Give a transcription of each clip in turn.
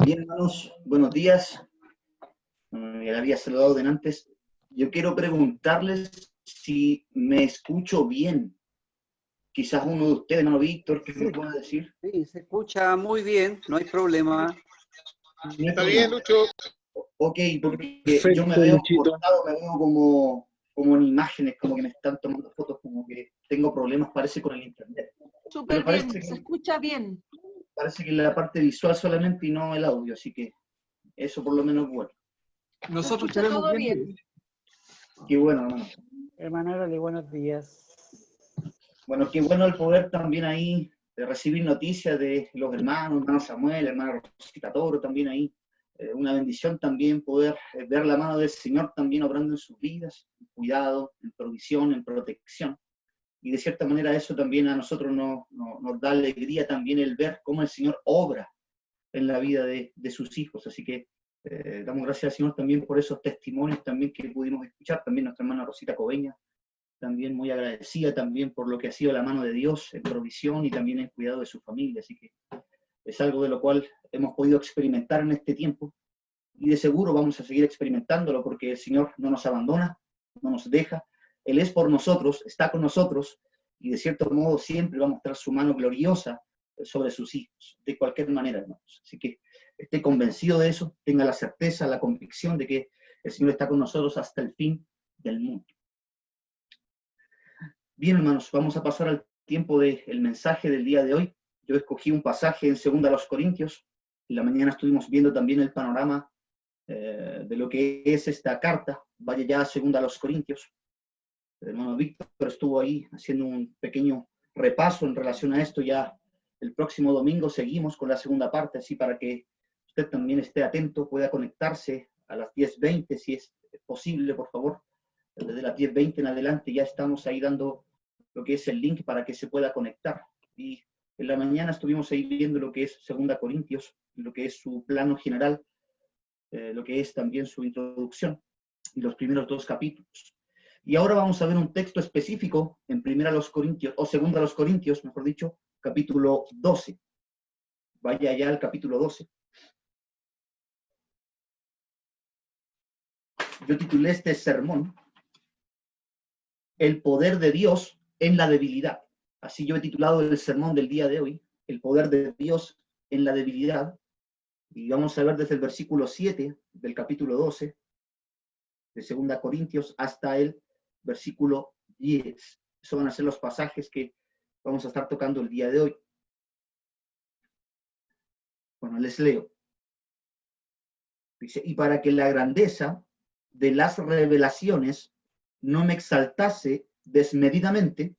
Bien, hermanos, buenos días. Ya la había saludado de antes. Yo quiero preguntarles si me escucho bien. Quizás uno de ustedes, hermano Víctor, que me Sí, pueda decir. sí, se escucha muy bien, no hay problema. No hay Está bien, problema. Lucho. Ok, porque yo me Perfecto, veo Luchito. cortado, me veo como en imágenes, como que me están tomando fotos, como que tengo problemas, parece, con el internet. Pero Súper parece bien, se que, escucha bien. parece que la parte visual solamente y no el audio, así que eso por lo menos es bueno. Se Nosotros escucha tenemos todo bien. bien. Qué bueno, hermano. Hermano Orale, buenos días. Bueno, qué bueno el poder también ahí de recibir noticias de los hermanos, hermano Samuel, hermano Rosita Toro también ahí. Una bendición también poder ver la mano del Señor también obrando en sus vidas, en cuidado, en provisión, en protección. Y de cierta manera eso también a nosotros nos da alegría también el ver cómo el Señor obra en la vida de sus hijos. Así que damos gracias al Señor también por esos testimonios también que pudimos escuchar. También nuestra hermana Rosita Coveña, también muy agradecida también por lo que ha sido la mano de Dios en provisión y también en cuidado de su familia. Así que es algo de lo cual hemos podido experimentar en este tiempo y de seguro vamos a seguir experimentándolo porque el Señor no nos abandona, no nos deja. Él es por nosotros, está con nosotros y de cierto modo siempre va a mostrar su mano gloriosa sobre sus hijos, de cualquier manera, hermanos. Así que esté convencido de eso, tenga la certeza, la convicción de que el Señor está con nosotros hasta el fin del mundo. Bien, hermanos, vamos a pasar al tiempo del mensaje del día de hoy. Yo escogí un pasaje en 2 Corintios. En la mañana estuvimos viendo también el panorama de lo que es esta carta. Vaya ya a 2 Corintios. El hermano Víctor estuvo ahí haciendo un pequeño repaso en relación a esto. Ya el próximo domingo seguimos con la segunda parte, así para que usted también esté atento, pueda conectarse a las 10:20, si es posible, por favor. Desde las 10:20 en adelante ya estamos ahí dando lo que es el link para que se pueda conectar. Y en la mañana estuvimos ahí viendo lo que es 2 Corintios, lo que es su plano general, lo que es también su introducción y los primeros 2 capítulos. Y ahora vamos a ver un texto específico en 1 Corintios, o 2 Corintios, mejor dicho, capítulo 12. Vaya allá al capítulo 12. Yo titulé este sermón El poder de Dios en la debilidad. Así yo he titulado el sermón del día de hoy, El poder de Dios en la debilidad. Y vamos a ver desde el versículo 7 del capítulo 12 de 2 Corintios hasta el versículo 10. Esos van a ser los pasajes que vamos a estar tocando el día de hoy. Bueno, les leo. Dice, y para que la grandeza de las revelaciones no me exaltase desmedidamente,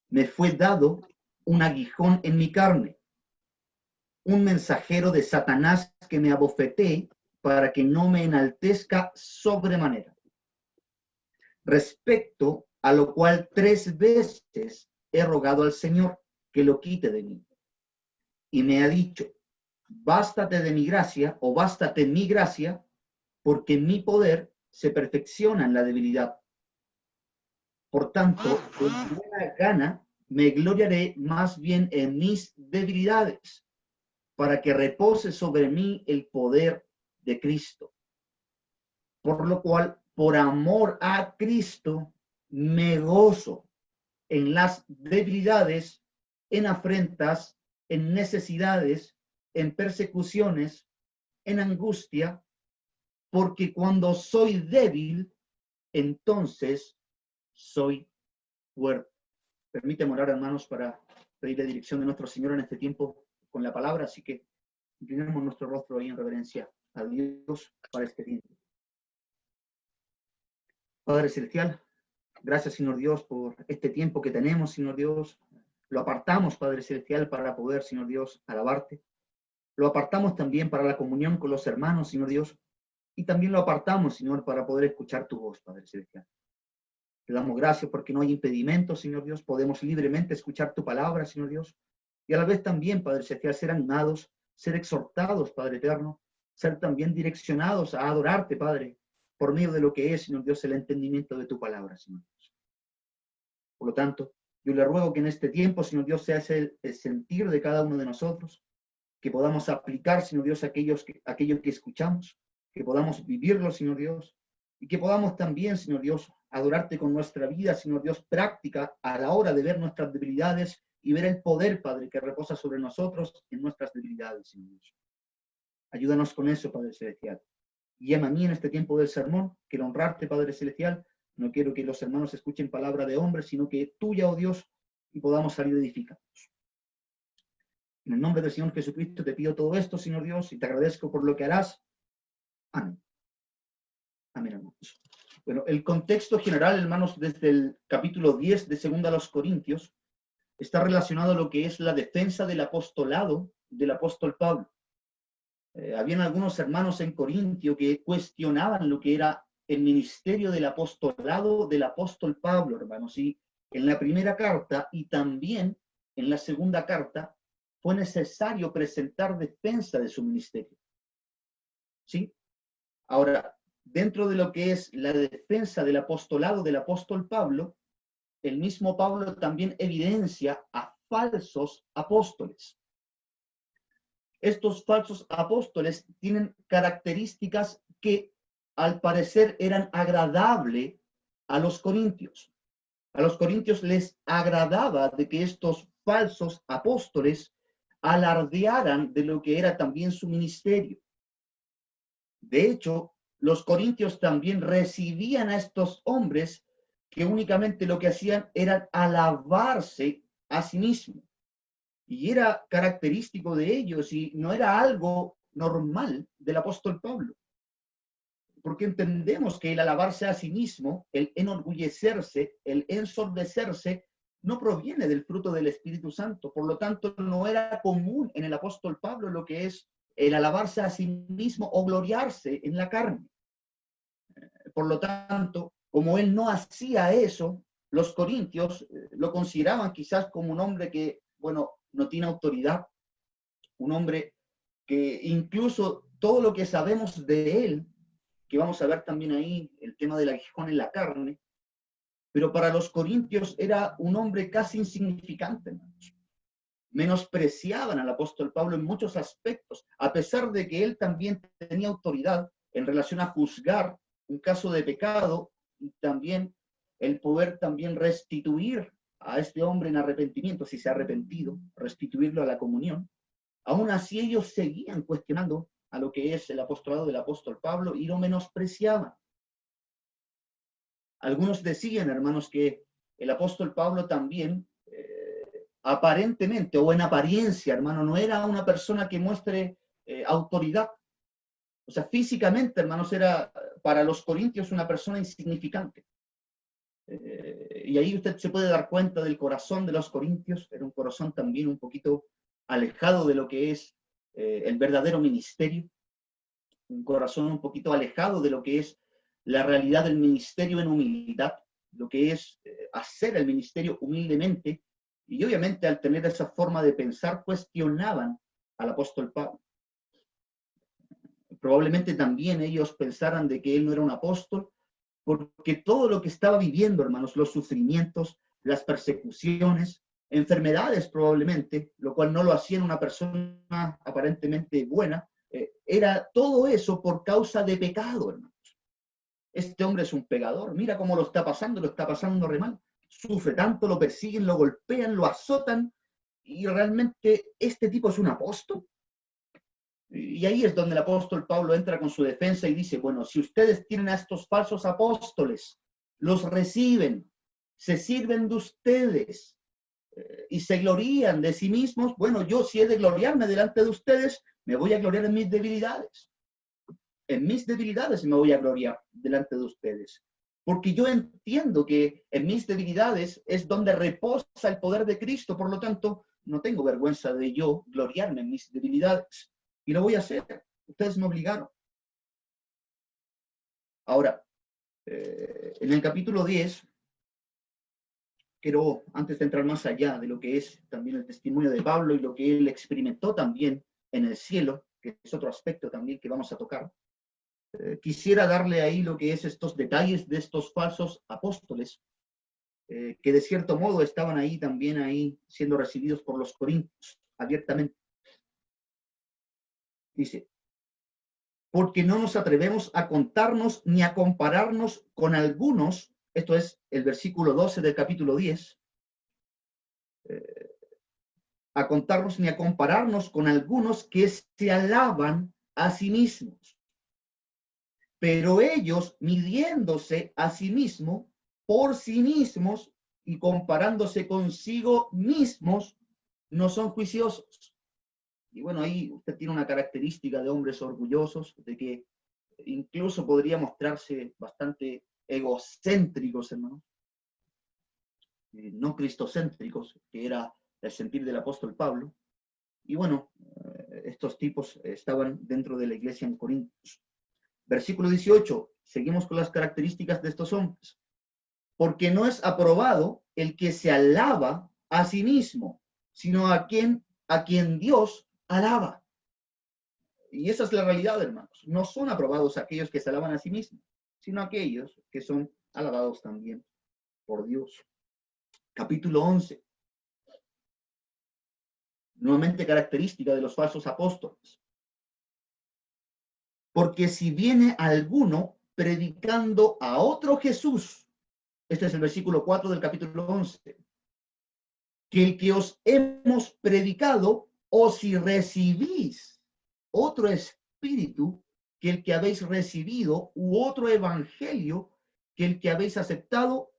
me fue dado un aguijón en mi carne, un mensajero de Satanás que me abofetee para que no me enaltezca sobremanera. Respecto a lo cual 3 veces he rogado al Señor que lo quite de mí. Y me ha dicho, bástate de mi gracia o bástate mi gracia, porque mi poder se perfecciona en la debilidad. Por tanto, de buena gana me gloriaré más bien en mis debilidades, para que repose sobre mí el poder de Cristo. Por lo cual, por amor a Cristo, me gozo en las debilidades, en afrentas, en necesidades, en persecuciones, en angustia, porque cuando soy débil, entonces soy fuerte. Permíteme orar, hermanos, para pedir la dirección de nuestro Señor en este tiempo con la palabra, así que inclinemos nuestro rostro ahí en reverencia a Dios para este tiempo. Padre Celestial, gracias, Señor Dios, por este tiempo que tenemos, Señor Dios. Lo apartamos, Padre Celestial, para poder, Señor Dios, alabarte. Lo apartamos también para la comunión con los hermanos, Señor Dios. Y también lo apartamos, Señor, para poder escuchar tu voz, Padre Celestial. Te damos gracias porque no hay impedimento, Señor Dios. Podemos libremente escuchar tu palabra, Señor Dios. Y a la vez también, Padre Celestial, ser animados, ser exhortados, Padre Eterno. Ser también direccionados a adorarte, Padre, por medio de lo que es, Señor Dios, el entendimiento de tu palabra, Señor Dios. Por lo tanto, yo le ruego que en este tiempo, Señor Dios, sea el sentir de cada uno de nosotros, que podamos aplicar, Señor Dios, aquello que escuchamos, que podamos vivirlo, Señor Dios, y que podamos también, Señor Dios, adorarte con nuestra vida, Señor Dios, práctica a la hora de ver nuestras debilidades y ver el poder, Padre, que reposa sobre nosotros en nuestras debilidades, Señor Dios. Ayúdanos con eso, Padre Celestial. Guíame a mí en este tiempo del sermón, quiero honrarte, Padre Celestial. No quiero que los hermanos escuchen palabra de hombres, sino que tuya, oh Dios, y podamos salir edificados. En el nombre del Señor Jesucristo te pido todo esto, Señor Dios, y te agradezco por lo que harás. Amén. Amén, hermanos. Bueno, el contexto general, hermanos, desde el capítulo 10 de 2 a los Corintios, está relacionado a lo que es la defensa del apostolado del apóstol Pablo. Habían algunos hermanos en Corintio que cuestionaban lo que era el ministerio del apostolado del apóstol Pablo, hermanos. Y en la primera carta y también en la segunda carta fue necesario presentar defensa de su ministerio. ¿Sí? Ahora, dentro de lo que es la defensa del apostolado del apóstol Pablo, el mismo Pablo también evidencia a falsos apóstoles. Estos falsos apóstoles tienen características que al parecer eran agradables a los corintios. A los corintios les agradaba de que estos falsos apóstoles alardearan de lo que era también su ministerio. De hecho, los corintios también recibían a estos hombres que únicamente lo que hacían era alabarse a sí mismos. Y era característico de ellos y no era algo normal del apóstol Pablo. Porque entendemos que el alabarse a sí mismo, el enorgullecerse, el ensordecerse, no proviene del fruto del Espíritu Santo. Por lo tanto, no era común en el apóstol Pablo lo que es el alabarse a sí mismo o gloriarse en la carne. Por lo tanto, como él no hacía eso, los corintios lo consideraban quizás como un hombre que, bueno, no tiene autoridad, un hombre que incluso todo lo que sabemos de él, que vamos a ver también ahí, el tema del aguijón en la carne, pero para los corintios era un hombre casi insignificante, hermanos. Menospreciaban al apóstol Pablo en muchos aspectos, a pesar de que él también tenía autoridad en relación a juzgar un caso de pecado y también el poder también restituir a este hombre en arrepentimiento, si se ha arrepentido, restituirlo a la comunión. Aún así ellos seguían cuestionando a lo que es el apostolado del apóstol Pablo y lo menospreciaban. Algunos decían, hermanos, que el apóstol Pablo también, aparentemente o en apariencia, hermano, no era una persona que muestre autoridad. O sea, físicamente, hermanos, era para los corintios una persona insignificante. Y ahí usted se puede dar cuenta del corazón de los corintios, era un corazón también un poquito alejado de lo que es el verdadero ministerio, un corazón un poquito alejado de lo que es la realidad del ministerio en humildad, lo que es hacer el ministerio humildemente, y obviamente al tener esa forma de pensar cuestionaban al apóstol Pablo. Probablemente también ellos pensaran de que él no era un apóstol, porque todo lo que estaba viviendo, hermanos, los sufrimientos, las persecuciones, enfermedades probablemente, lo cual no lo hacía en una persona aparentemente buena, era todo eso por causa de pecado, hermanos. Este hombre es un pecador, mira cómo lo está pasando re mal, sufre tanto, lo persiguen, lo golpean, lo azotan, y realmente este tipo es un apóstol. Y ahí es donde el apóstol Pablo entra con su defensa y dice, bueno, si ustedes tienen a estos falsos apóstoles, los reciben, se sirven de ustedes y se glorían de sí mismos, bueno, yo si he de gloriarme delante de ustedes, me voy a gloriar en mis debilidades. En mis debilidades me voy a gloriar delante de ustedes. Porque yo entiendo que en mis debilidades es donde reposa el poder de Cristo, por lo tanto, no tengo vergüenza de yo gloriarme en mis debilidades. Y lo voy a hacer. Ustedes me obligaron. Ahora, en el capítulo 10, quiero, antes de entrar más allá de lo que es también el testimonio de Pablo y lo que él experimentó también en el cielo, que es otro aspecto también que vamos a tocar, quisiera darle ahí lo que es estos detalles de estos falsos apóstoles, que de cierto modo estaban ahí también ahí siendo recibidos por los corintios abiertamente. Dice, porque no nos atrevemos a contarnos ni a compararnos con algunos, esto es el versículo 12 del capítulo 10, a contarnos ni a compararnos con algunos que se alaban a sí mismos. Pero ellos, midiéndose a sí mismos, por sí mismos y comparándose consigo mismos, no son juiciosos. Y bueno, ahí usted tiene una característica de hombres orgullosos, de que incluso podría mostrarse bastante egocéntricos, hermano, no cristocéntricos, que era el sentir del apóstol Pablo. Y bueno, estos tipos estaban dentro de la iglesia en Corintios. Versículo 18, seguimos con las características de estos hombres. Porque no es aprobado el que se alaba a sí mismo, sino a quien Dios alaba. Y esa es la realidad, hermanos. No son aprobados aquellos que se alaban a sí mismos, sino aquellos que son alabados también por Dios. Capítulo 11. Nuevamente característica de los falsos apóstoles. Porque si viene alguno predicando a otro Jesús, este es el versículo 4 del capítulo 11, que el que os hemos predicado, o si recibís otro espíritu que el que habéis recibido, u otro evangelio que el que habéis aceptado,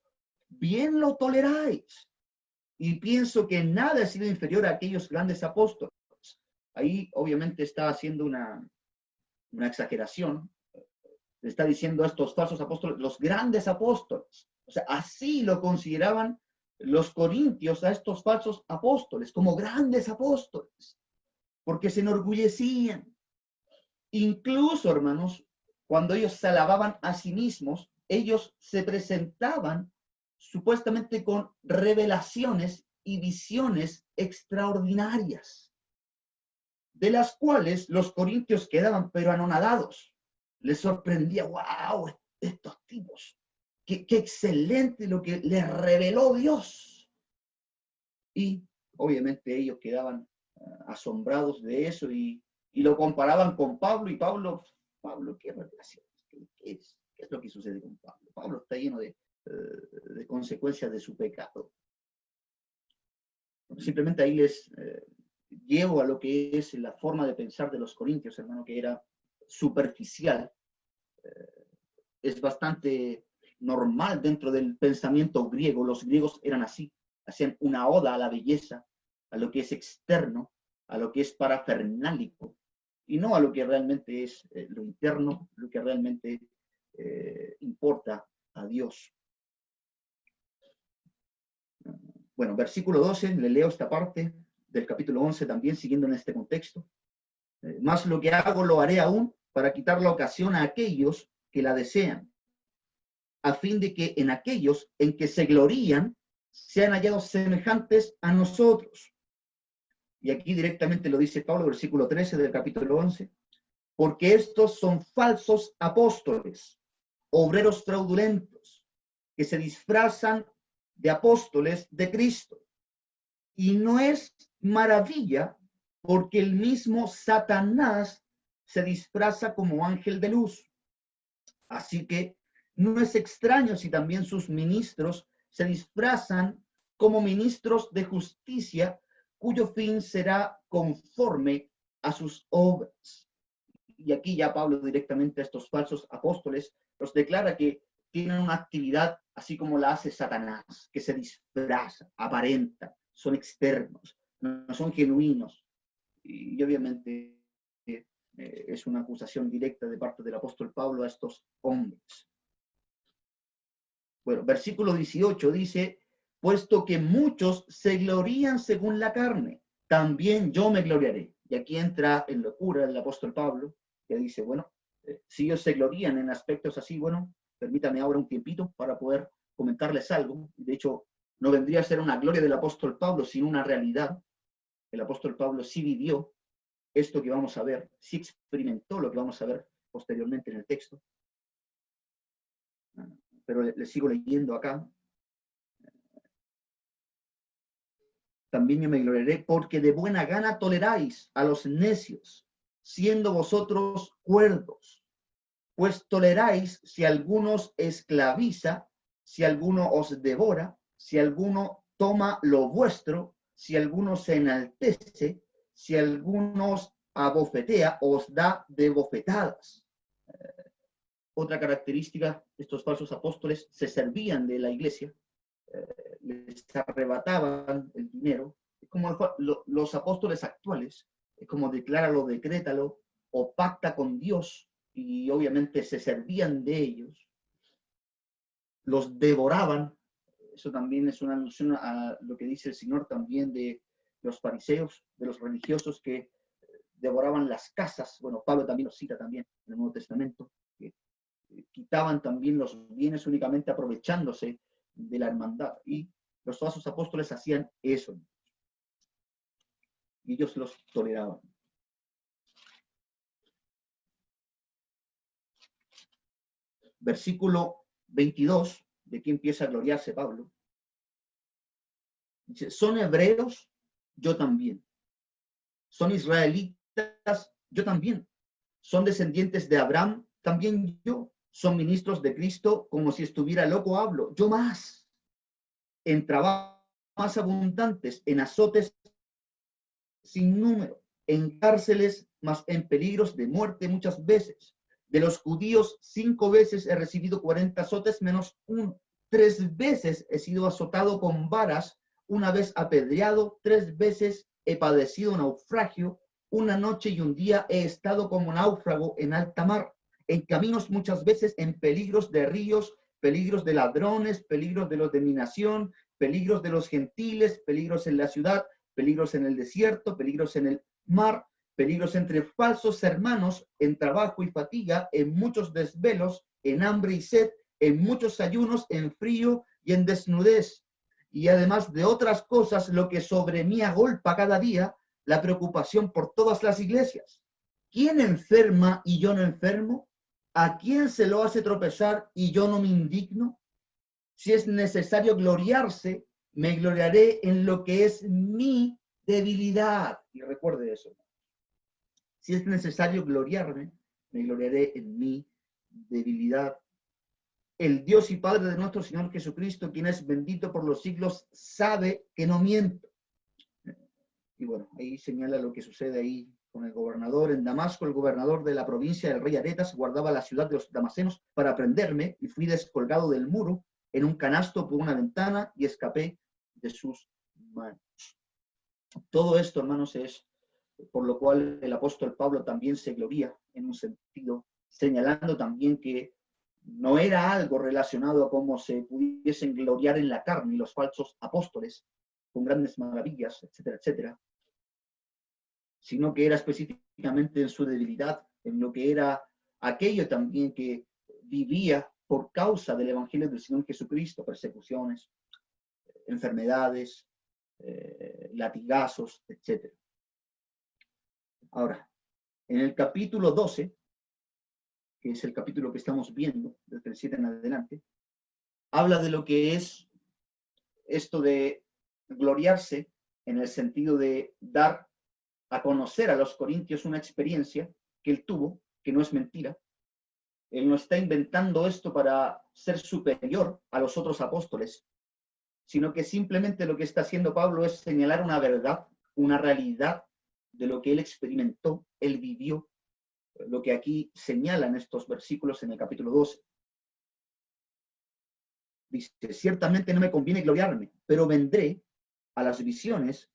bien lo toleráis. Y pienso que nada ha sido inferior a aquellos grandes apóstoles. Ahí obviamente está haciendo una exageración. Está diciendo a estos falsos apóstoles, los grandes apóstoles. O sea, así lo consideraban los corintios a estos falsos apóstoles, como grandes apóstoles, porque se enorgullecían. Incluso, hermanos, cuando ellos se alababan a sí mismos, ellos se presentaban supuestamente con revelaciones y visiones extraordinarias, de las cuales los corintios quedaban pero anonadados. Les sorprendía, wow, estos tipos, qué excelente lo que les reveló Dios. Y obviamente ellos quedaban asombrados de eso y lo comparaban con Pablo, y Pablo, ¿qué revelación? ¿Qué es lo que sucede con Pablo? Pablo está lleno de consecuencias de su pecado. Simplemente ahí les llevo a lo que es la forma de pensar de los corintios, hermano, que era superficial. Es bastante normal dentro del pensamiento griego. Los griegos eran así, hacían una oda a la belleza, a lo que es externo, a lo que es parafernálico, y no a lo que realmente es lo interno, lo que realmente importa a Dios. Bueno, versículo 12, le leo esta parte del capítulo 11 también, siguiendo en este contexto. Más lo que hago lo haré aún para quitar la ocasión a aquellos que la desean, a fin de que en aquellos en que se glorían sean hallados semejantes a nosotros. Y aquí directamente lo dice Pablo, versículo 13 del capítulo 11, porque estos son falsos apóstoles, obreros fraudulentos, que se disfrazan de apóstoles de Cristo. Y no es maravilla, porque el mismo Satanás se disfraza como ángel de luz. Así que no es extraño si también sus ministros se disfrazan como ministros de justicia, cuyo fin será conforme a sus obras. Y aquí ya Pablo directamente a estos falsos apóstoles los declara que tienen una actividad así como la hace Satanás, que se disfraza, aparenta, son externos, no son genuinos. Y obviamente es una acusación directa de parte del apóstol Pablo a estos hombres. Bueno, versículo 18 dice, puesto que muchos se glorían según la carne, también yo me gloriaré. Y aquí entra en locura el apóstol Pablo, que dice, bueno, si ellos se glorían en aspectos así, bueno, permítame ahora un tiempito para poder comentarles algo. De hecho, no vendría a ser una gloria del apóstol Pablo, sino una realidad. El apóstol Pablo sí vivió esto que vamos a ver, sí experimentó lo que vamos a ver posteriormente en el texto. Pero le sigo leyendo acá. También yo me gloriaré porque de buena gana toleráis a los necios, siendo vosotros cuerdos, pues toleráis si alguno os esclaviza, si alguno os devora, si alguno toma lo vuestro, si alguno se enaltece, si alguno os abofetea, os da de bofetadas. Otra característica, estos falsos apóstoles se servían de la iglesia, les arrebataban el dinero, como los apóstoles actuales, como decláralo, decrétalo, o pacta con Dios, y obviamente se servían de ellos, los devoraban. Eso también es una alusión a lo que dice el Señor también de los fariseos, de los religiosos que devoraban las casas. Bueno, Pablo también lo cita también en el Nuevo Testamento, que quitaban también los bienes únicamente aprovechándose de la hermandad. Y los falsos apóstoles hacían eso. Y ellos los toleraban. Versículo 22, de que empieza a gloriarse Pablo. Dice, son hebreos, yo también. Son israelitas, yo también. Son descendientes de Abraham, también yo. Son ministros de Cristo, como si estuviera loco hablo, yo más. En trabajos más abundantes, en azotes sin número, en cárceles, más en peligros de muerte muchas veces. De los judíos 5 veces he recibido 40 azotes menos 1. 3 veces he sido azotado con varas, 1 vez apedreado, 3 veces he padecido naufragio, 1 noche y 1 día he estado como náufrago en alta mar, en caminos muchas veces, en peligros de ríos, peligros de ladrones, peligros de los de mi nación, peligros de los gentiles, peligros en la ciudad, peligros en el desierto, peligros en el mar, peligros entre falsos hermanos, en trabajo y fatiga, en muchos desvelos, en hambre y sed, en muchos ayunos, en frío y en desnudez. Y además de otras cosas, lo que sobre mí agolpa cada día, la preocupación por todas las iglesias. ¿Quién enferma y yo no enfermo? ¿A quién se lo hace tropezar y yo no me indigno? Si es necesario gloriarse, me gloriaré en lo que es mi debilidad. Y recuerde eso. Si es necesario gloriarme, me gloriaré en mi debilidad. El Dios y Padre de nuestro Señor Jesucristo, quien es bendito por los siglos, sabe que no miento. Y bueno, ahí señala lo que sucede ahí con el gobernador. En Damasco, el gobernador de la provincia del rey Aretas guardaba la ciudad de los damascenos para prenderme, y fui descolgado del muro en un canasto por una ventana y escapé de sus manos. Todo esto, hermanos, es por lo cual el apóstol Pablo también se gloría en un sentido, señalando también que no era algo relacionado a cómo se pudiesen gloriar en la carne los falsos apóstoles con grandes maravillas, etcétera, etcétera, sino que era específicamente en su debilidad, en lo que era aquello también que vivía por causa del Evangelio del Señor Jesucristo, persecuciones, enfermedades, latigazos, etcétera. Ahora, en el capítulo 12, que es el capítulo que estamos viendo, desde el 7 en adelante, habla de lo que es esto de gloriarse en el sentido de dar a conocer a los corintios una experiencia que él tuvo, que no es mentira. Él no está inventando esto para ser superior a los otros apóstoles, sino que simplemente lo que está haciendo Pablo es señalar una verdad, una realidad de lo que él experimentó, él vivió, lo que aquí señalan estos versículos en el capítulo 12. Dice, ciertamente no me conviene gloriarme, pero vendré a las visiones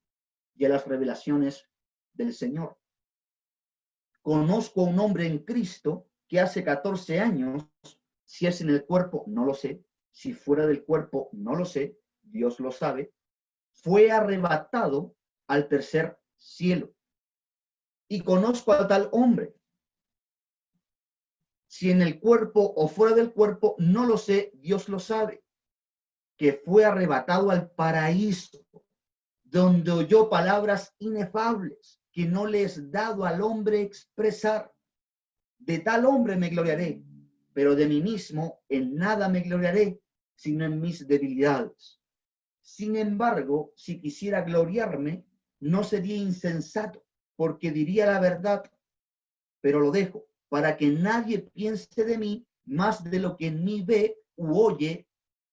y a las revelaciones del Señor. Conozco a un hombre en Cristo que hace 14 años, si es en el cuerpo, no lo sé, si fuera del cuerpo, no lo sé, Dios lo sabe, fue arrebatado al tercer cielo. Y conozco a tal hombre, si en el cuerpo o fuera del cuerpo, no lo sé, Dios lo sabe, que fue arrebatado al paraíso, donde oyó palabras inefables que no le es dado al hombre expresar. De tal hombre me gloriaré, pero de mí mismo en nada me gloriaré, sino en mis debilidades. Sin embargo, si quisiera gloriarme, no sería insensato, porque diría la verdad, pero lo dejo, para que nadie piense de mí más de lo que en mí ve u oye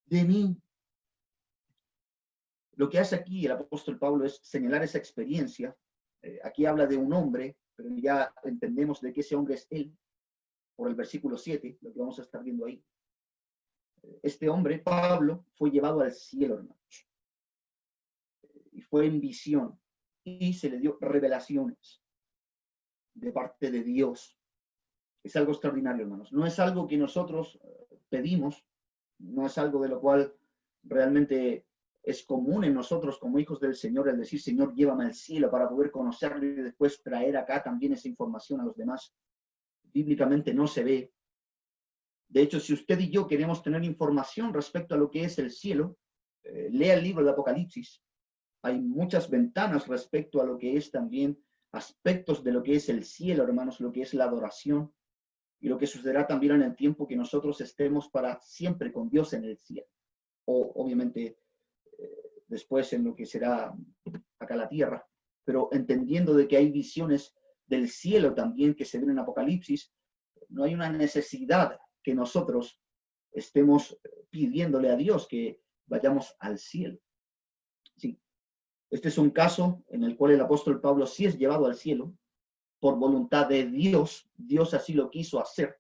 de mí. Lo que hace aquí el apóstol Pablo es señalar esa experiencia. Aquí habla de un hombre, pero ya entendemos de que ese hombre es él, por el versículo 7, lo que vamos a estar viendo ahí. Este hombre, Pablo, fue llevado al cielo, hermanos, y fue en visión, y se le dio revelaciones de parte de Dios. Es algo extraordinario, hermanos. No es algo que nosotros pedimos, no es algo de lo cual realmente es común en nosotros como hijos del Señor el decir, Señor, llévame al cielo para poder conocerlo y después traer acá también esa información a los demás. Bíblicamente no se ve. De hecho, si usted y yo queremos tener información respecto a lo que es el cielo, lea el libro de Apocalipsis. Hay muchas ventanas respecto a lo que es también aspectos de lo que es el cielo, hermanos, lo que es la adoración y lo que sucederá también en el tiempo que nosotros estemos para siempre con Dios en el cielo. O obviamente después en lo que será acá la tierra, pero entendiendo de que hay visiones del cielo también que se ven en Apocalipsis, no hay una necesidad que nosotros estemos pidiéndole a Dios que vayamos al cielo. Sí. Este es un caso en el cual el apóstol Pablo sí es llevado al cielo por voluntad de Dios. Dios así lo quiso hacer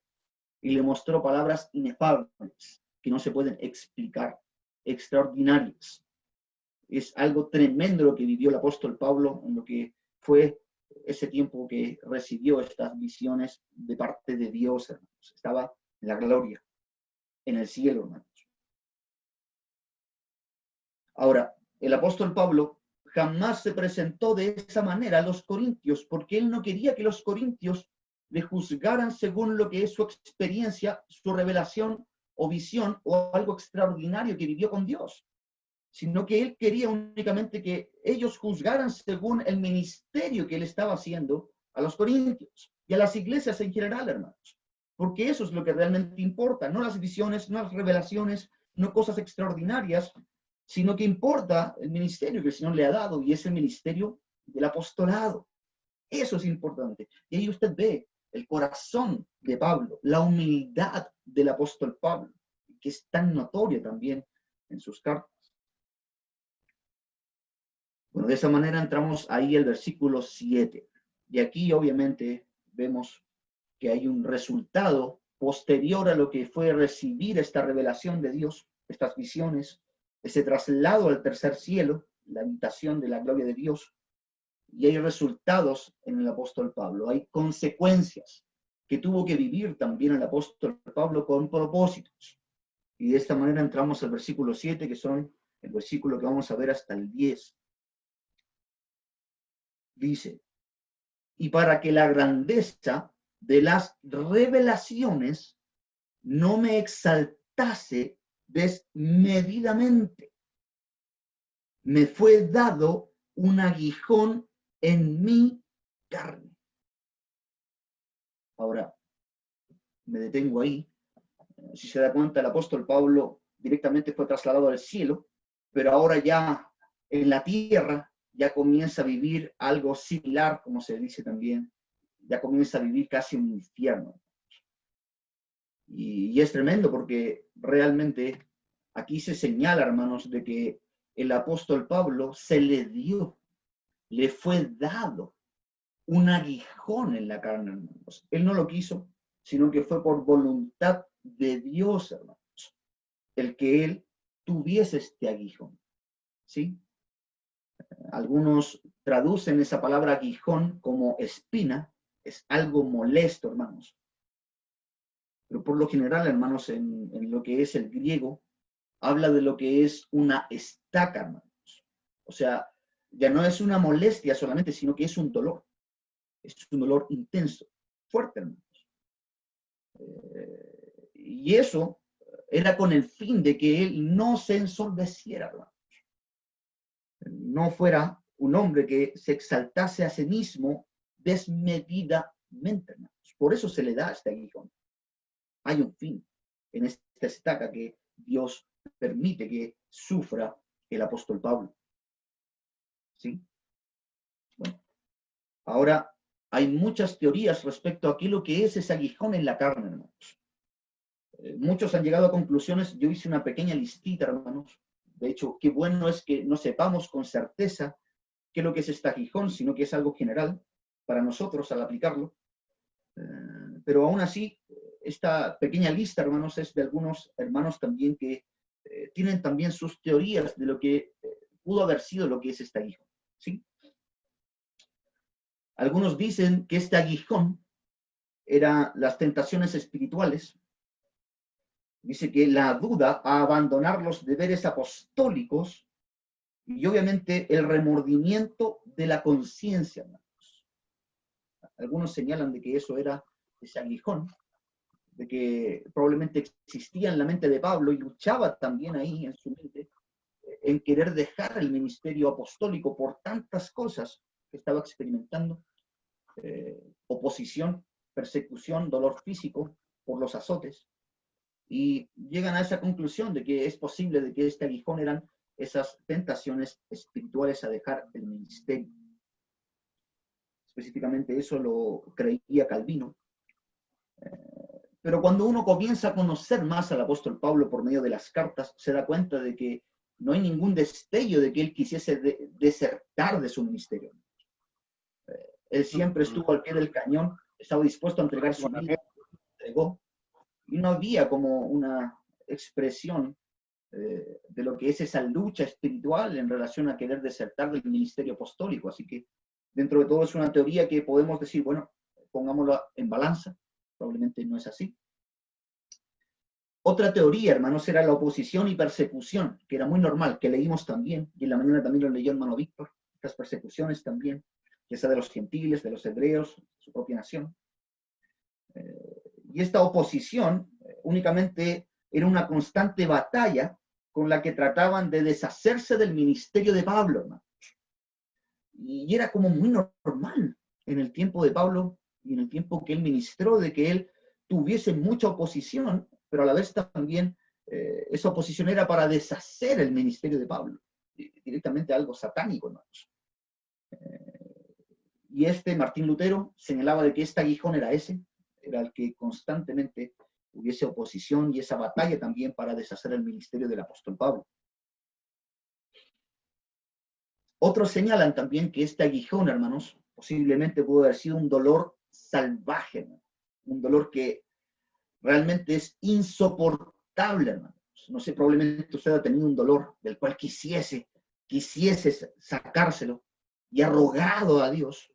y le mostró palabras inefables que no se pueden explicar, extraordinarias. Es algo tremendo lo que vivió el apóstol Pablo en lo que fue ese tiempo que recibió estas visiones de parte de Dios, hermanos. Estaba en la gloria, en el cielo, hermanos. Ahora, el apóstol Pablo jamás se presentó de esa manera a los corintios, porque él no quería que los corintios le juzgaran según lo que es su experiencia, su revelación o visión o algo extraordinario que vivió con Dios, sino que él quería únicamente que ellos juzgaran según el ministerio que él estaba haciendo a los corintios y a las iglesias en general, hermanos. Porque eso es lo que realmente importa, no las visiones, no las revelaciones, no cosas extraordinarias, sino que importa el ministerio que el Señor le ha dado, y es el ministerio del apostolado. Eso es importante. Y ahí usted ve el corazón de Pablo, la humildad del apóstol Pablo, que es tan notoria también en sus cartas. Bueno, de esa manera entramos ahí al versículo 7. Y aquí obviamente vemos que hay un resultado posterior a lo que fue recibir esta revelación de Dios, estas visiones, ese traslado al tercer cielo, la habitación de la gloria de Dios. Y hay resultados en el apóstol Pablo, hay consecuencias que tuvo que vivir también el apóstol Pablo con propósitos. Y de esta manera entramos al versículo 7, que son el versículo que vamos a ver hasta el 10. Dice, y para que la grandeza de las revelaciones no me exaltase desmedidamente, me fue dado un aguijón en mi carne. Ahora, me detengo ahí. Si se da cuenta, el apóstol Pablo directamente fue trasladado al cielo, pero ahora ya en la tierra ya comienza a vivir algo similar, como se dice también, ya comienza a vivir casi un infierno. Y es tremendo porque realmente aquí se señala, hermanos, de que el apóstol Pablo se le fue dado un aguijón en la carne, hermanos. Él no lo quiso, sino que fue por voluntad de Dios, hermanos, el que él tuviese este aguijón. ¿Sí? Algunos traducen esa palabra aguijón como espina, es algo molesto, hermanos. Pero por lo general, hermanos, en lo que es el griego, habla de lo que es una estaca, hermanos. O sea, ya no es una molestia solamente, sino que es un dolor. Es un dolor intenso, fuerte, hermanos. Y eso era con el fin de que él no se ensordeciera, hermanos. No fuera un hombre que se exaltase a sí mismo desmedidamente, hermanos. Por eso se le da este aguijón. Hay un fin en esta estaca que Dios permite que sufra el apóstol Pablo. ¿Sí? Bueno, ahora hay muchas teorías respecto a qué lo que es ese aguijón en la carne, hermanos. Muchos han llegado a conclusiones. Yo hice una pequeña listita, hermanos. De hecho, qué bueno es que no sepamos con certeza qué es lo que es este aguijón, sino que es algo general para nosotros al aplicarlo. Pero aún así, esta pequeña lista, hermanos, es de algunos hermanos también que tienen también sus teorías de lo que pudo haber sido lo que es este aguijón, ¿sí? Algunos dicen que este aguijón eran las tentaciones espirituales. Dice que la duda a abandonar los deberes apostólicos y obviamente el remordimiento de la conciencia, hermanos. Algunos señalan de que eso era ese aguijón, de que probablemente existía en la mente de Pablo y luchaba también ahí en su mente en querer dejar el ministerio apostólico por tantas cosas que estaba experimentando, oposición, persecución, dolor físico por los azotes, y llegan a esa conclusión de que es posible de que este aguijón eran esas tentaciones espirituales a dejar el ministerio. Específicamente eso lo creía Calvino. Pero cuando uno comienza a conocer más al apóstol Pablo por medio de las cartas, se da cuenta de que no hay ningún destello de que él quisiese desertar de su ministerio. Él siempre estuvo al pie del cañón, estaba dispuesto a entregar su vida, entregó, y no había como una expresión de lo que es esa lucha espiritual en relación a querer desertar del ministerio apostólico. Así que dentro de todo es una teoría que podemos decir, bueno, pongámoslo en balanza, probablemente no es así. Otra teoría, hermanos, era la oposición y persecución, que era muy normal, que leímos también, y en la mañana también lo leyó hermano Víctor, estas persecuciones también, ya sea de los gentiles, de los hebreos, su propia nación. Y esta oposición únicamente era una constante batalla con la que trataban de deshacerse del ministerio de Pablo, hermanos. Y era como muy normal en el tiempo de Pablo y en el tiempo que él ministró, de que él tuviese mucha oposición, pero a la vez también esa oposición era para deshacer el ministerio de Pablo, directamente algo satánico, hermanos. Y Martín Lutero señalaba de que este aguijón era ese, era el que constantemente hubiese oposición y esa batalla también para deshacer el ministerio del apóstol Pablo. Otros señalan también que este aguijón, hermanos, posiblemente pudo haber sido un dolor salvaje, ¿no? Un dolor que realmente es insoportable, hermanos. No sé, probablemente usted ha tenido un dolor del cual quisiese sacárselo y ha rogado a Dios.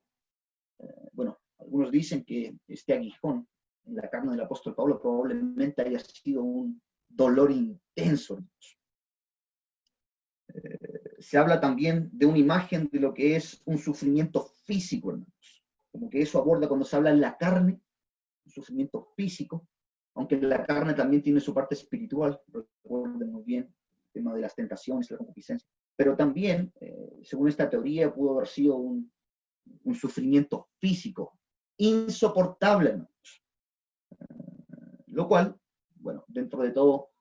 Bueno, algunos dicen que este aguijón en la carne del apóstol Pablo probablemente haya sido un dolor intenso. Se habla también de una imagen de lo que es un sufrimiento físico, hermanos. Como que eso aborda cuando se habla en la carne, un sufrimiento físico, aunque la carne también tiene su parte espiritual, recuerden muy bien el tema de las tentaciones, la concupiscencia. Pero también, según esta teoría, pudo haber sido un sufrimiento físico insoportable, hermanos. Lo cual, bueno, dentro de todo,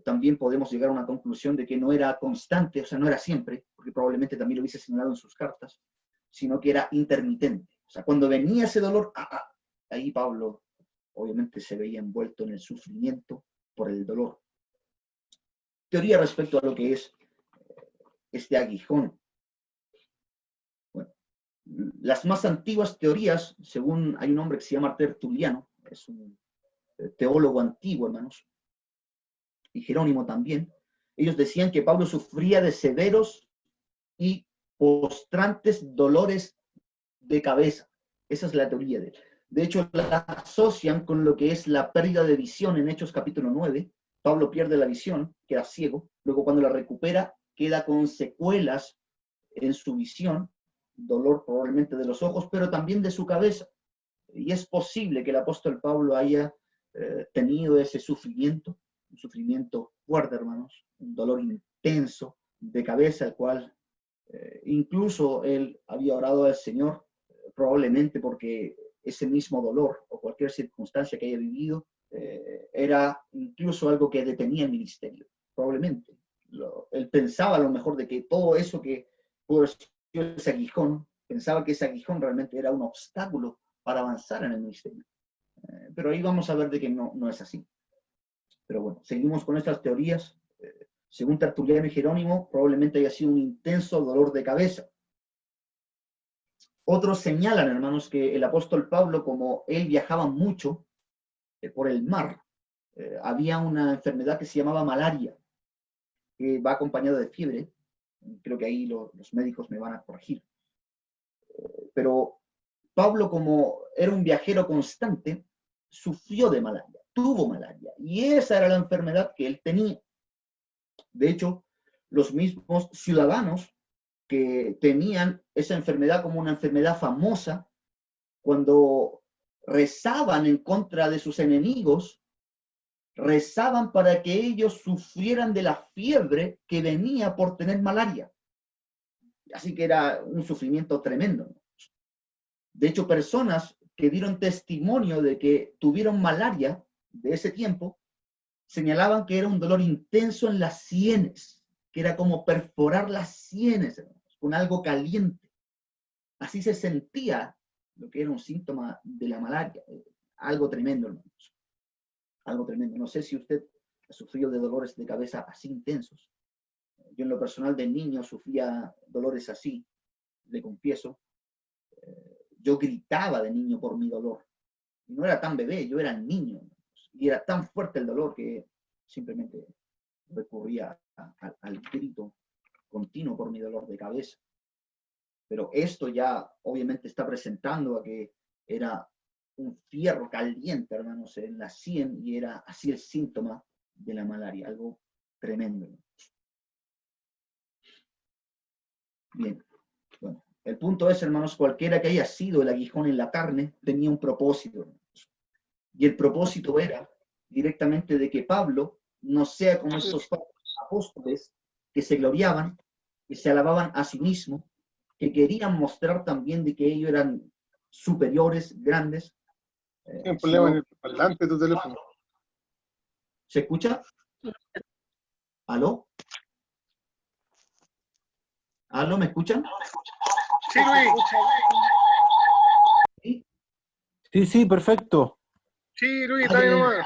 también podemos llegar a una conclusión de que no era constante, o sea, no era siempre, porque probablemente también lo hubiese señalado en sus cartas, sino que era intermitente. O sea, cuando venía ese dolor, ahí Pablo obviamente se veía envuelto en el sufrimiento por el dolor. Teoría respecto a lo que es este aguijón. Bueno, las más antiguas teorías, según hay un hombre que se llama Tertuliano, es un teólogo antiguo, hermanos, y Jerónimo también, ellos decían que Pablo sufría de severos y postrantes dolores de cabeza. Esa es la teoría de él. De hecho, la asocian con lo que es la pérdida de visión en Hechos capítulo 9. Pablo pierde la visión, queda ciego, luego cuando la recupera, queda con secuelas en su visión, dolor probablemente de los ojos, pero también de su cabeza. Y es posible que el apóstol Pablo haya tenido ese sufrimiento, un sufrimiento fuerte, hermanos, un dolor intenso de cabeza, el cual incluso él había orado al Señor, probablemente porque ese mismo dolor o cualquier circunstancia que haya vivido era incluso algo que detenía el ministerio, probablemente. Él pensaba a lo mejor de que todo eso que pudo ser ese aguijón pensaba que ese aguijón realmente era un obstáculo para avanzar en el ministerio. Pero ahí vamos a ver de que no es así. Pero bueno, seguimos con estas teorías. Según Tertuliano y Jerónimo, probablemente haya sido un intenso dolor de cabeza. Otros señalan, hermanos, que el apóstol Pablo, como él viajaba mucho por el mar, había una enfermedad que se llamaba malaria, que va acompañada de fiebre. Creo que ahí los médicos me van a corregir. Pero Pablo, como era un viajero constante, sufrió de malaria, tuvo malaria, y esa era la enfermedad que él tenía. De hecho, los mismos ciudadanos que tenían esa enfermedad como una enfermedad famosa, cuando rezaban en contra de sus enemigos, rezaban para que ellos sufrieran de la fiebre que venía por tener malaria. Así que era un sufrimiento tremendo. De hecho, personas que dieron testimonio de que tuvieron malaria de ese tiempo, señalaban que era un dolor intenso en las sienes, que era como perforar las sienes, hermanos, con algo caliente. Así se sentía lo que era un síntoma de la malaria. Algo tremendo, hermanos. Algo tremendo. No sé si usted ha sufrido de dolores de cabeza así intensos. Yo en lo personal de niño sufría dolores así, le confieso. Yo gritaba de niño por mi dolor. Y no era tan bebé, yo era niño. Y era tan fuerte el dolor que simplemente recurría al grito continuo por mi dolor de cabeza. Pero esto ya obviamente está presentando a que era un fierro caliente, hermanos, en la sien, y era así el síntoma de la malaria, algo tremendo. Bien, bueno, el punto es, hermanos, cualquiera que haya sido el aguijón en la carne, tenía un propósito, hermanos. Y el propósito era directamente de que Pablo no sea como estos apóstoles que se gloriaban, que se alababan a sí mismos, que querían mostrar también de que ellos eran superiores, grandes. Hay un problema en el parlante de tu teléfono. ¿Se escucha? ¿Aló? ¿Aló? ¿Me escuchan? Sí, Luis. ¿Sí? Sí, perfecto. Sí, Luis, está bien, nomás.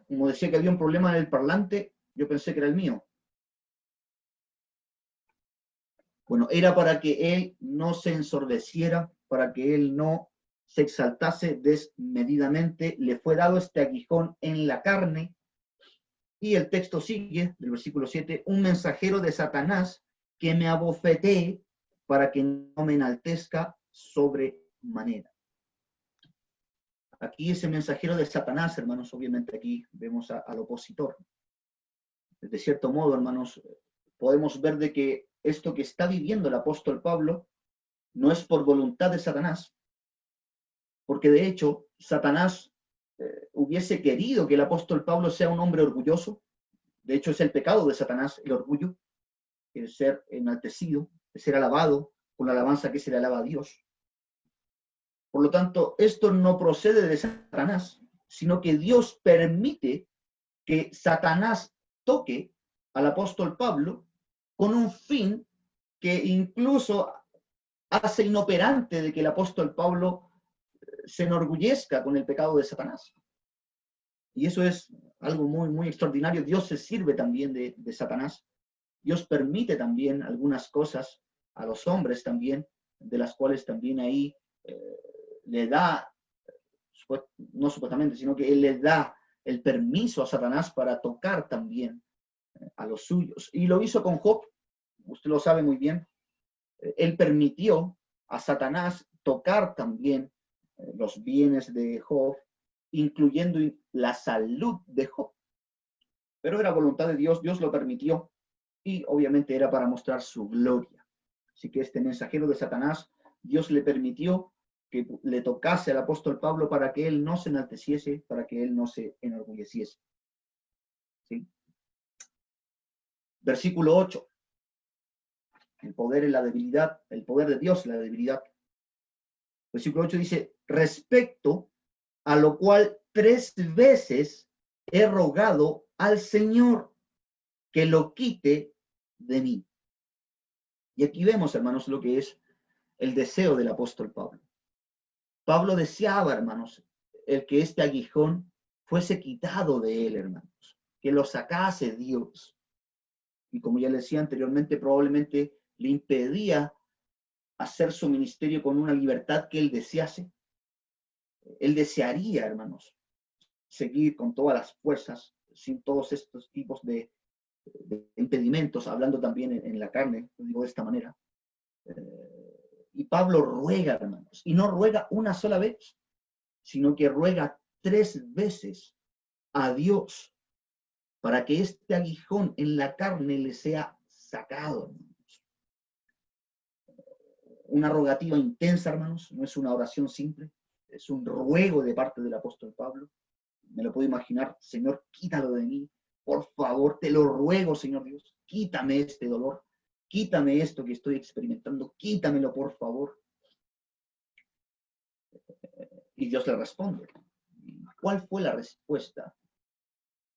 Como decía que había un problema en el parlante, yo pensé que era el mío. Bueno, era para que él no se ensordeciera, para que él no se exaltase desmedidamente. Le fue dado este aguijón en la carne. Y el texto sigue, del versículo 7, un mensajero de Satanás que me abofetee para que no me enaltezca sobremanera. Aquí ese mensajero de Satanás, hermanos, obviamente aquí vemos al opositor. De cierto modo, hermanos, podemos ver de que esto que está viviendo el apóstol Pablo no es por voluntad de Satanás, porque de hecho Satanás hubiese querido que el apóstol Pablo sea un hombre orgulloso. De hecho, es el pecado de Satanás, el orgullo, el ser enaltecido, el ser alabado con la alabanza que se le alaba a Dios. Por lo tanto, esto no procede de Satanás, sino que Dios permite que Satanás toque al apóstol Pablo con un fin que incluso hace inoperante de que el apóstol Pablo se enorgullezca con el pecado de Satanás. Y eso es algo muy, muy extraordinario. Dios se sirve también de Satanás. Dios permite también algunas cosas a los hombres también, de las cuales también ahí le da, no supuestamente, sino que Él le da el permiso a Satanás para tocar también a los suyos. Y lo hizo con Job, usted lo sabe muy bien. Él permitió a Satanás tocar también los bienes de Job, incluyendo la salud de Job. Pero era voluntad de Dios, Dios lo permitió, y obviamente era para mostrar su gloria. Así que este mensajero de Satanás, Dios le permitió que le tocase al apóstol Pablo para que él no se enalteciese, para que él no se enorgulleciese. ¿Sí? Versículo 8. El poder en la debilidad, el poder de Dios en la debilidad. Versículo 8 dice, respecto a lo cual 3 veces he rogado al Señor que lo quite de mí. Y aquí vemos, hermanos, lo que es el deseo del apóstol Pablo. Pablo deseaba, hermanos, el que este aguijón fuese quitado de él, hermanos, que lo sacase Dios. Y como ya le decía anteriormente, probablemente le impedía hacer su ministerio con una libertad que él desease. Él desearía, hermanos, seguir con todas las fuerzas, sin todos estos tipos de impedimentos, hablando también en la carne, lo digo de esta manera. Y Pablo ruega, hermanos, y no ruega una sola vez, sino que ruega 3 veces a Dios para que este aguijón en la carne le sea sacado, hermanos. Una rogativa intensa, hermanos, no es una oración simple, es un ruego de parte del apóstol Pablo. Me lo puedo imaginar: Señor, quítalo de mí, por favor, te lo ruego, Señor Dios, quítame este dolor, quítame esto que estoy experimentando, quítamelo, por favor. Y Dios le responde. ¿Cuál fue la respuesta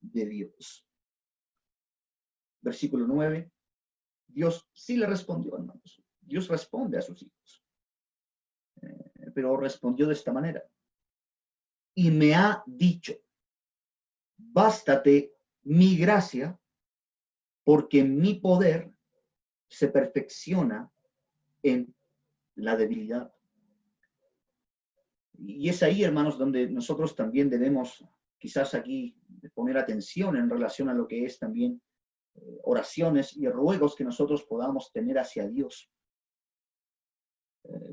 de Dios? Versículo 9. Dios sí le respondió, hermanos. Dios responde a sus hijos. Pero respondió de esta manera. Y me ha dicho: bástate mi gracia, porque mi poder se perfecciona en la debilidad. Y es ahí, hermanos, donde nosotros también debemos quizás aquí poner atención en relación a lo que es también oraciones y ruegos que nosotros podamos tener hacia Dios.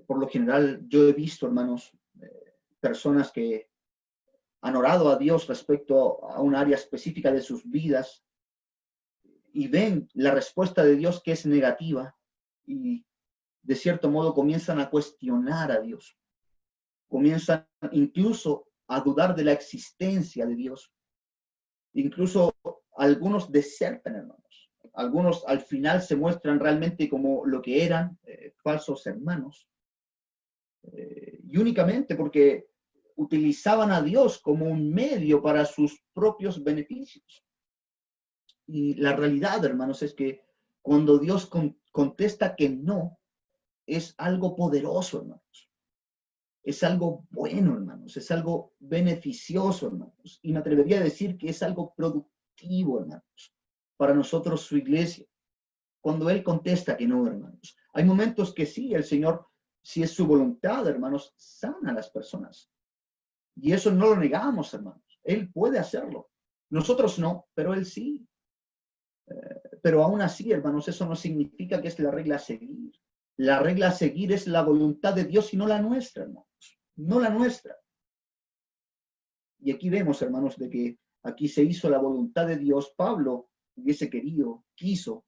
Por lo general, yo he visto, hermanos, personas que han orado a Dios respecto a un área específica de sus vidas y ven la respuesta de Dios que es negativa y de cierto modo comienzan a cuestionar a Dios. Comienzan incluso a dudar de la existencia de Dios. Incluso algunos desertan, hermanos. Algunos al final se muestran realmente como lo que eran, falsos hermanos. Y únicamente porque utilizaban a Dios como un medio para sus propios beneficios. Y la realidad, hermanos, es que cuando Dios contesta que no, es algo poderoso, hermanos. Es algo bueno, hermanos. Es algo beneficioso, hermanos. Y me atrevería a decir que es algo productivo, hermanos, para nosotros, su iglesia. Cuando Él contesta que no, hermanos. Hay momentos que sí, el Señor, si es su voluntad, hermanos, sana a las personas. Y eso no lo negamos, hermanos. Él puede hacerlo. Nosotros no, pero Él sí. Pero aún así, hermanos, eso no significa que es la regla a seguir. La regla a seguir es la voluntad de Dios y no la nuestra, hermanos. No la nuestra. Y aquí vemos, hermanos, de que aquí se hizo la voluntad de Dios. Pablo hubiese querido, quiso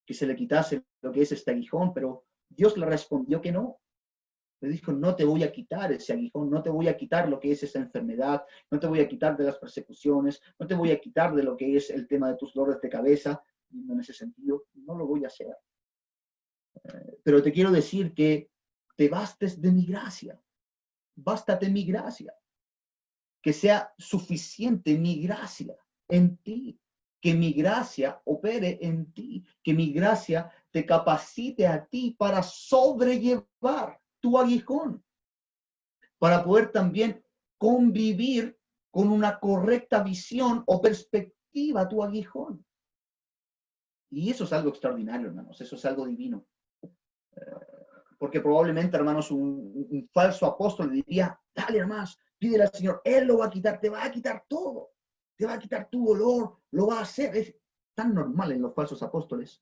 que se le quitase lo que es este aguijón, pero Dios le respondió que no. Le dijo: no te voy a quitar ese aguijón, no te voy a quitar lo que es esa enfermedad, no te voy a quitar de las persecuciones, no te voy a quitar de lo que es el tema de tus dolores de cabeza. Y en ese sentido, no lo voy a hacer. Pero te quiero decir que te bastes de mi gracia. Bástate mi gracia. Que sea suficiente mi gracia en ti. Que mi gracia opere en ti. Que mi gracia te capacite a ti para sobrellevar tu aguijón. Para poder también convivir con una correcta visión o perspectiva tu aguijón. Y eso es algo extraordinario, hermanos. Eso es algo divino. Porque probablemente, hermanos, un falso apóstol le diría: dale, hermanos, pídele al Señor, Él lo va a quitar, te va a quitar todo, te va a quitar tu dolor, lo va a hacer. Es tan normal en los falsos apóstoles.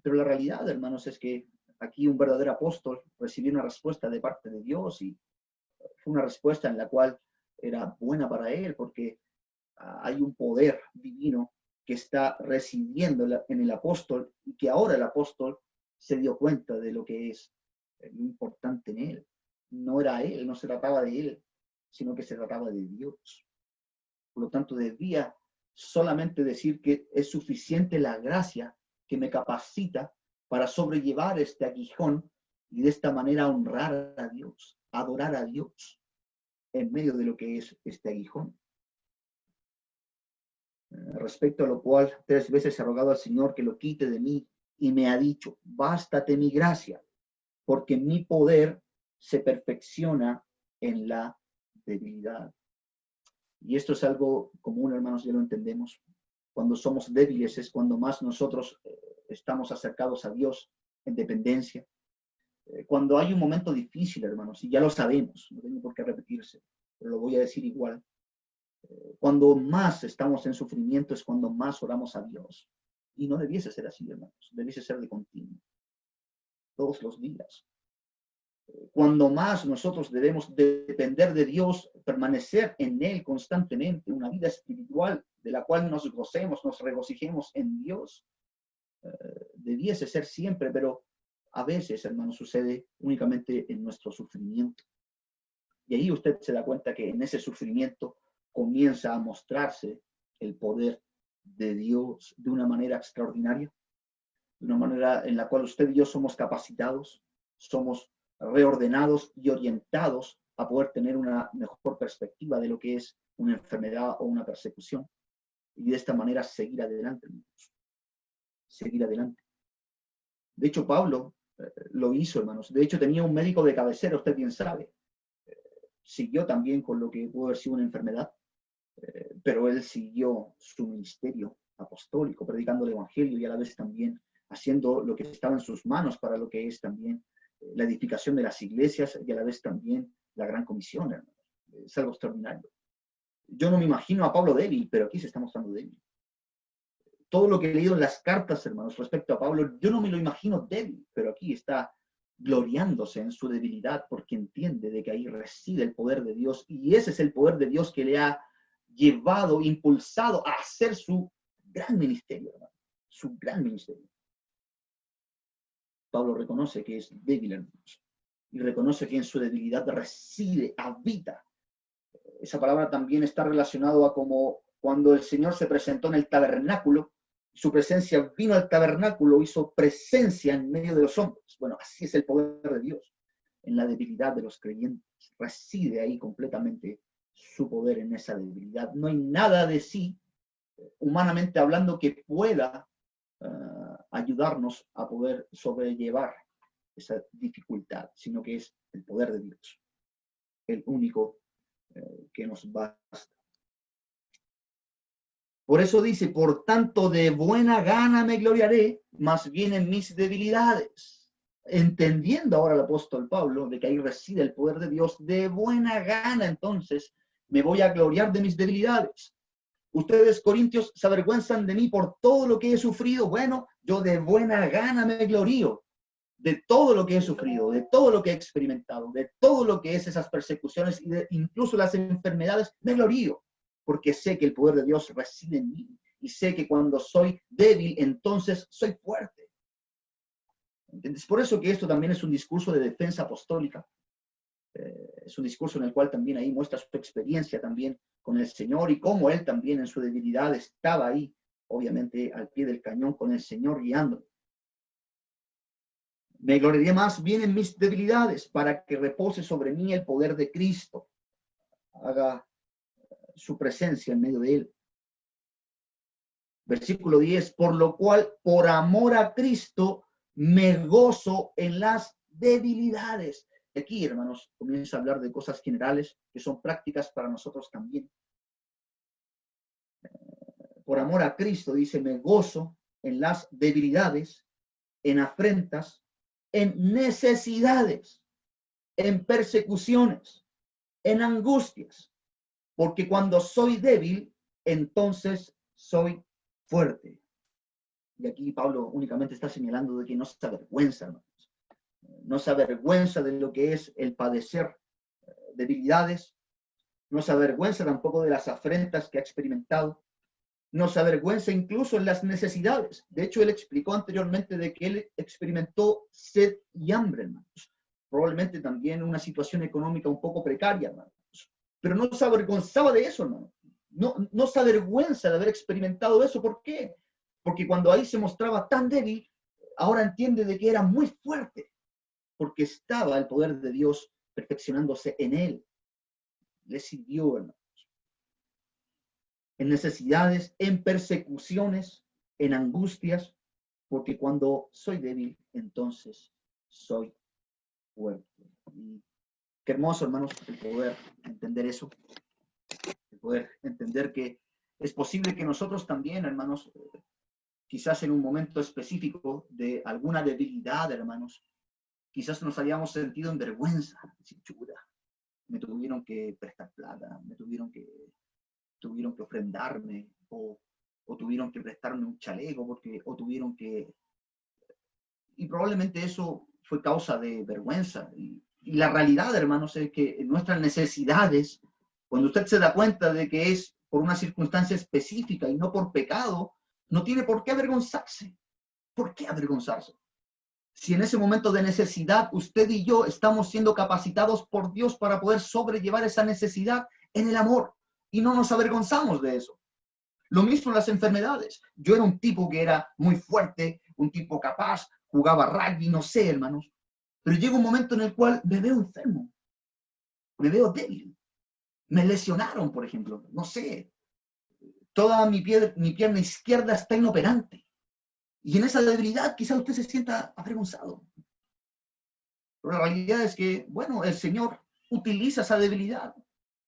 Pero la realidad, hermanos, es que aquí un verdadero apóstol recibió una respuesta de parte de Dios y fue una respuesta en la cual era buena para él, porque hay un poder divino que está residiendo en el apóstol y que ahora el apóstol se dio cuenta de lo que es lo importante en él. No era él, no se trataba de él, sino que se trataba de Dios. Por lo tanto, debía solamente decir que es suficiente la gracia que me capacita para sobrellevar este aguijón y de esta manera honrar a Dios, adorar a Dios en medio de lo que es este aguijón. Respecto a lo cual 3 veces he rogado al Señor que lo quite de mí y me ha dicho: bástate mi gracia, porque mi poder se perfecciona en la debilidad. Y esto es algo común, hermanos, ya lo entendemos. Cuando somos débiles es cuando más nosotros estamos acercados a Dios en dependencia. Cuando hay un momento difícil, hermanos, y ya lo sabemos, no tengo por qué repetirse, pero lo voy a decir igual. Cuando más estamos en sufrimiento es cuando más oramos a Dios. Y no debiese ser así, hermanos. Debiese ser de continuo. Todos los días. Cuando más nosotros debemos depender de Dios, permanecer en Él constantemente, una vida espiritual de la cual nos gocemos, nos regocijemos en Dios, debiese ser siempre, pero a veces, hermano, sucede únicamente en nuestro sufrimiento. Y ahí usted se da cuenta que en ese sufrimiento comienza a mostrarse el poder de Dios de una manera extraordinaria, de una manera en la cual usted y yo somos capacitados, somos reordenados y orientados a poder tener una mejor perspectiva de lo que es una enfermedad o una persecución. Y de esta manera seguir adelante, hermanos. Seguir adelante. De hecho, Pablo lo hizo, hermanos. De hecho, tenía un médico de cabecera, usted bien sabe. Siguió también con lo que pudo haber sido una enfermedad, pero él siguió su ministerio apostólico, predicando el evangelio y a la vez también haciendo lo que estaba en sus manos para lo que es también la edificación de las iglesias y a la vez también la gran comisión, hermanos. Es algo extraordinario. Yo no me imagino a Pablo débil, pero aquí se está mostrando débil. Todo lo que he leído en las cartas, hermanos, respecto a Pablo, yo no me lo imagino débil, pero aquí está gloriándose en su debilidad porque entiende de que ahí reside el poder de Dios y ese es el poder de Dios que le ha llevado, impulsado a hacer su gran ministerio, hermano, su gran ministerio. Pablo reconoce que es débil, hermanos, y reconoce que en su debilidad reside, habita. Esa palabra también está relacionada a como cuando el Señor se presentó en el tabernáculo, su presencia vino al tabernáculo, hizo presencia en medio de los hombres. Bueno, así es el poder de Dios. En la debilidad de los creyentes reside ahí completamente su poder en esa debilidad. No hay nada de sí, humanamente hablando, que pueda ayudarnos a poder sobrellevar esa dificultad, sino que es el poder de Dios, el único que nos basta. Por eso dice, por tanto, de buena gana me gloriaré, más bien en mis debilidades. Entendiendo ahora el apóstol Pablo de que ahí reside el poder de Dios, de buena gana entonces me voy a gloriar de mis debilidades. Ustedes, corintios, se avergüenzan de mí por todo lo que he sufrido. Bueno, yo de buena gana me glorío de todo lo que he sufrido, de todo lo que he experimentado, de todo lo que es esas persecuciones y de incluso las enfermedades, me glorío, porque sé que el poder de Dios reside en mí y sé que cuando soy débil, entonces soy fuerte. ¿Entiendes? Por eso que esto también es un discurso de defensa apostólica. Es un discurso en el cual también ahí muestra su experiencia también con el Señor y cómo él también en su debilidad estaba ahí, obviamente al pie del cañón con el Señor guiándolo. Me gloriaré más bien en mis debilidades para que repose sobre mí el poder de Cristo. Haga su presencia en medio de él. Versículo 10, por lo cual, por amor a Cristo, me gozo en las debilidades. Aquí, hermanos, comienza a hablar de cosas generales que son prácticas para nosotros también. Por amor a Cristo, dice, me gozo en las debilidades, en afrentas, en necesidades, en persecuciones, en angustias, porque cuando soy débil, entonces soy fuerte. Y aquí Pablo únicamente está señalando de que no se avergüenza, hermanos. No se avergüenza de lo que es el padecer debilidades, no se avergüenza tampoco de las afrentas que ha experimentado, no se avergüenza incluso en las necesidades. De hecho, él explicó anteriormente de que él experimentó sed y hambre, hermanos. Probablemente también una situación económica un poco precaria, hermanos. Pero no se avergonzaba de eso, hermano. No se avergüenza de haber experimentado eso. ¿Por qué? Porque cuando ahí se mostraba tan débil, ahora entiende de que era muy fuerte, porque estaba el poder de Dios perfeccionándose en él. Le sirvió, hermanos. En necesidades, en persecuciones, en angustias, porque cuando soy débil, entonces soy fuerte. Y qué hermoso, hermanos, el poder entender eso, el poder entender que es posible que nosotros también, hermanos, quizás en un momento específico de alguna debilidad, hermanos, quizás nos hayamos sentido en vergüenza, decir, chuta, me tuvieron que prestar plata, me tuvieron que ofrendarme, o tuvieron que prestarme un chaleco, o tuvieron que... Y probablemente eso fue causa de vergüenza. Y la realidad, hermanos, es que nuestras necesidades, cuando usted se da cuenta de que es por una circunstancia específica y no por pecado, no tiene por qué avergonzarse. ¿Por qué avergonzarse? Si en ese momento de necesidad usted y yo estamos siendo capacitados por Dios para poder sobrellevar esa necesidad en el amor, y no nos avergonzamos de eso. Lo mismo en las enfermedades. Yo era un tipo que era muy fuerte, un tipo capaz, jugaba rugby, no sé, hermanos. Pero llega un momento en el cual me veo enfermo, me veo débil. Me lesionaron, por ejemplo, no sé. Toda mi pierna izquierda está inoperante. Y en esa debilidad quizá usted se sienta avergonzado. Pero la realidad es que, bueno, el Señor utiliza esa debilidad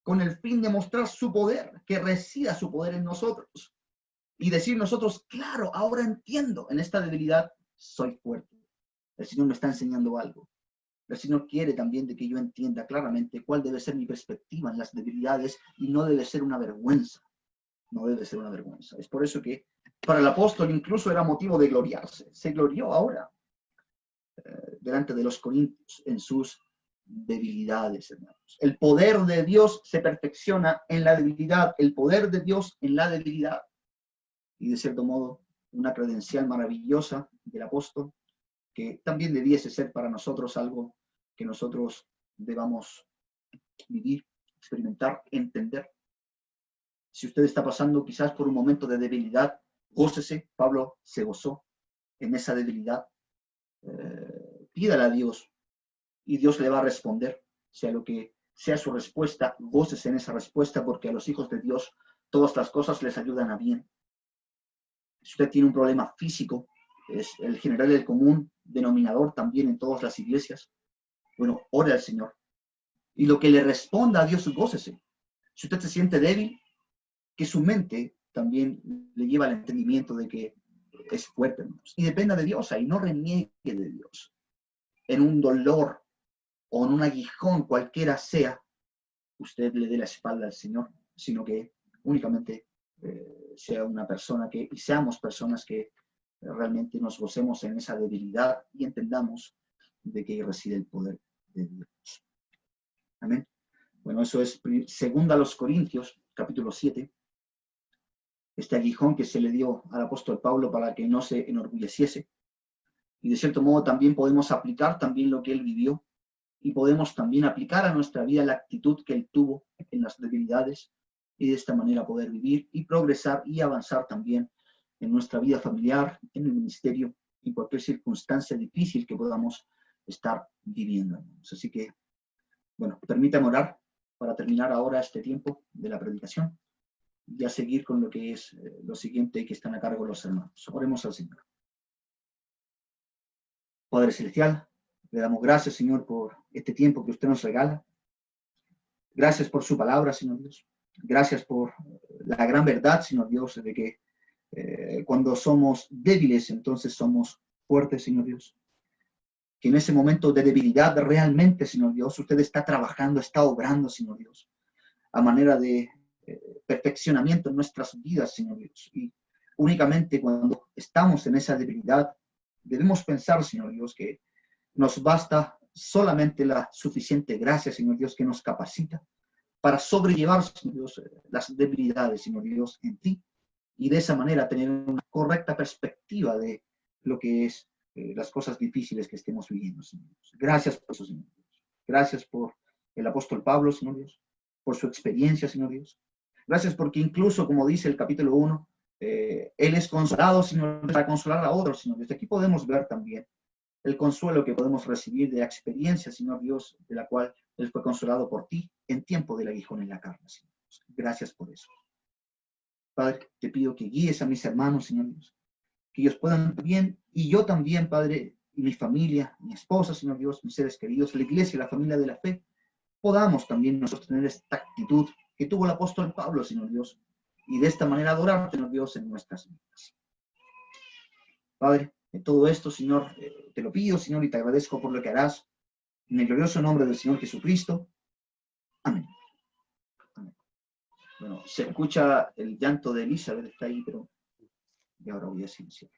con el fin de mostrar su poder, que resida su poder en nosotros. Y decir nosotros, claro, ahora entiendo, en esta debilidad soy fuerte. El Señor me está enseñando algo. El Señor quiere también de que yo entienda claramente cuál debe ser mi perspectiva en las debilidades, y no debe ser una vergüenza. No debe ser una vergüenza. Es por eso que para el apóstol incluso era motivo de gloriarse. Se glorió ahora delante de los corintios en sus debilidades, hermanos. El poder de Dios se perfecciona en la debilidad. El poder de Dios en la debilidad. Y de cierto modo, una credencial maravillosa del apóstol, que también debiese ser para nosotros algo que nosotros debamos vivir, experimentar, entender. Si usted está pasando quizás por un momento de debilidad, gócese. Pablo se gozó en esa debilidad. Pídale a Dios y Dios le va a responder. Sea lo que sea su respuesta, gócese en esa respuesta, porque a los hijos de Dios todas las cosas les ayudan a bien. Si usted tiene un problema físico, es el general del común denominador también en todas las iglesias. Bueno, ore al Señor. Y lo que le responda a Dios, gócese. Si usted se siente débil, que su mente también le lleva al entendimiento de que es fuerte, hermanos. Y dependa de Dios ahí, no reniegue de Dios. En un dolor o en un aguijón, cualquiera sea, usted le dé la espalda al Señor, sino que únicamente sea una persona que, y seamos personas que realmente nos gocemos en esa debilidad y entendamos de que ahí reside el poder de Dios. Amén. Bueno, eso es segunda a los Corintios, capítulo 7. Este aguijón que se le dio al apóstol Pablo para que no se enorgulleciese. Y de cierto modo también podemos aplicar también lo que él vivió, y podemos también aplicar a nuestra vida la actitud que él tuvo en las debilidades, y de esta manera poder vivir y progresar y avanzar también en nuestra vida familiar, en el ministerio, en cualquier circunstancia difícil que podamos estar viviendo. Así que, bueno, permítame orar para terminar ahora este tiempo de la predicación y a seguir con lo que es lo siguiente que están a cargo los hermanos. Oremos al Señor. Padre Celestial, le damos gracias, Señor, por este tiempo que usted nos regala. Gracias por su palabra, Señor Dios. Gracias por la gran verdad, Señor Dios, de que cuando somos débiles, entonces somos fuertes, Señor Dios. Que en ese momento de debilidad realmente, Señor Dios, usted está trabajando, está obrando, Señor Dios, a manera de perfeccionamiento en nuestras vidas, Señor Dios. Y únicamente cuando estamos en esa debilidad, debemos pensar, Señor Dios, que nos basta solamente la suficiente gracia, Señor Dios, que nos capacita para sobrellevar, Señor Dios, las debilidades, Señor Dios, en ti, y de esa manera tener una correcta perspectiva de lo que es las cosas difíciles que estemos viviendo, Señor Dios. Gracias por eso, Señor Dios. Gracias por el apóstol Pablo, Señor Dios, por su experiencia, Señor Dios. Gracias porque incluso, como dice el capítulo 1, él es consolado, Señor, para consolar a otros, Señor Dios. Aquí podemos ver también el consuelo que podemos recibir de la experiencia, Señor Dios, de la cual él fue consolado por ti en tiempo del aguijón en la carne, Señor Dios. Gracias por eso. Padre, te pido que guíes a mis hermanos, Señor Dios, que ellos puedan bien, y yo también, Padre, y mi familia, mi esposa, Señor Dios, mis seres queridos, la iglesia, la familia de la fe, podamos también nosotros tener esta actitud que tuvo el apóstol Pablo, Señor Dios, y de esta manera adorar, Señor Dios, en nuestras vidas. Padre, en todo esto, Señor, te lo pido, Señor, y te agradezco por lo que harás, en el glorioso nombre del Señor Jesucristo. Amén. Amén. Bueno, se escucha el llanto de Elizabeth, está ahí, pero y ahora voy a silenciar.